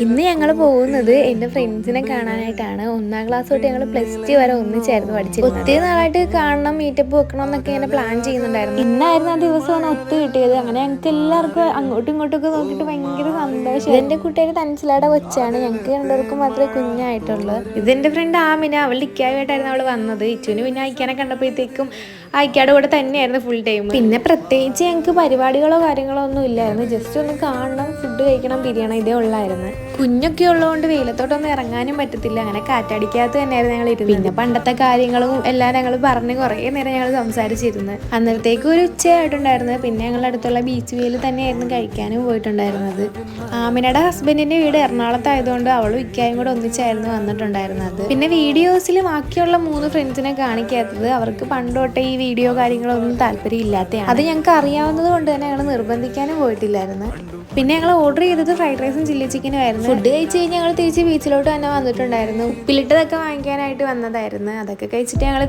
ഇന്ന് ഞങ്ങൾ പോകുന്നത് എൻ്റെ ഫ്രണ്ട്സിനെ കാണാനായിട്ടാണ്. 1ാം ക്ലാസ് തൊട്ട് ഞങ്ങൾ +2 വരെ ഒന്നിച്ചായിരുന്നു പഠിച്ചിരുന്നത്. ഒത്തിരി നാളായിട്ട് കാണണം, മീറ്റപ്പ് വെക്കണം എന്നൊക്കെ ഇങ്ങനെ പ്ലാൻ ചെയ്യുന്നുണ്ടായിരുന്നു. ഇന്നായിരുന്നു ആ ദിവസം ഒന്ന് ഒത്തു കിട്ടിയത്. അങ്ങനെ ഞങ്ങൾക്ക് എല്ലാവർക്കും അങ്ങോട്ടും ഇങ്ങോട്ടൊക്കെ നോക്കിയിട്ട് ഭയങ്കര സന്തോഷം. ഇതെൻ്റെ കൂട്ടുകാർ തൻസിലയുടെ കൊച്ചാണ്. ഞങ്ങൾക്ക് രണ്ടുപേർക്കും മാത്രമേ കുഞ്ഞായിട്ടുള്ളൂ. ഇതെൻ്റെ ഫ്രണ്ട് ആമിന, അവളുടെ ഇക്കായുമായിട്ടായിരുന്നു അവൾ വന്നത്. ഇച്ചുവിന് പിന്നെ അയക്കാനെ കണ്ടപ്പോഴത്തേക്കും അയക്കാടെ കൂടെ തന്നെയായിരുന്നു ഫുൾ ടൈം. പിന്നെ പ്രത്യേകിച്ച് ഞങ്ങൾക്ക് പരിപാടികളോ കാര്യങ്ങളോ ഒന്നും ഇല്ലായിരുന്നു. ജസ്റ്റ് ഒന്ന് കാണണം, ഫുഡ് കഴിക്കണം, പിരിയണം, ഇതേ ഉള്ളായിരുന്നു. കുഞ്ഞൊക്കെ ഉള്ളതുകൊണ്ട് വെയിലത്തോട്ടൊന്നും ഇറങ്ങാനും പറ്റത്തില്ല. അങ്ങനെ കാറ്റടിക്കാത്ത തന്നെയായിരുന്നു ഞങ്ങൾ ഇരുന്നത്. പിന്നെ പണ്ടത്തെ കാര്യങ്ങളും എല്ലാം ഞങ്ങൾ പറഞ്ഞ് കുറേ നേരം ഞങ്ങൾ സംസാരിച്ചിരുന്നു. അന്നേരത്തേക്ക് ഒരു ഉച്ചയായിട്ടുണ്ടായിരുന്നു. പിന്നെ ഞങ്ങൾ അടുത്തുള്ള ബീച്ച് വ്യൂവിൽ തന്നെയായിരുന്നു കഴിക്കാനും പോയിട്ടുണ്ടായിരുന്നത്. ആമിനയുടെ ഹസ്ബൻഡിന്റെ വീട് എറണാകുളത്തായതുകൊണ്ട് അവളും ഇക്കായും കൂടെ ഒന്നിച്ചായിരുന്നു വന്നിട്ടുണ്ടായിരുന്നത്. പിന്നെ വീഡിയോസിൽ ബാക്കിയുള്ള 3 ഫ്രണ്ട്സിനെ കാണിക്കാത്തത് അവർക്ക് പണ്ടോട്ടെ ഈ വീഡിയോ കാര്യങ്ങളൊന്നും താല്പര്യം ഇല്ലാത്തതാണ്. അത് ഞങ്ങൾക്ക് അറിയാവുന്നത് കൊണ്ട് തന്നെ ഞങ്ങൾ നിർബന്ധിക്കാനും പോയിട്ടില്ലായിരുന്നു. പിന്നെ ഞങ്ങൾ ഓർഡർ ചെയ്തത് ഫ്രൈഡ് റൈസും ചില്ലി ചിക്കനും ആയിരുന്നു. ഫുഡ് കഴിച്ച് കഴിഞ്ഞ് ഞങ്ങൾ തിരിച്ച് ബീച്ചിലോട്ട് തന്നെ വന്നിട്ടുണ്ടായിരുന്നു. ഉപ്പിലിട്ടതൊക്കെ വാങ്ങിക്കാനായിട്ട് വന്നതായിരുന്നു. അതൊക്കെ കഴിച്ചിട്ട് ഞങ്ങൾ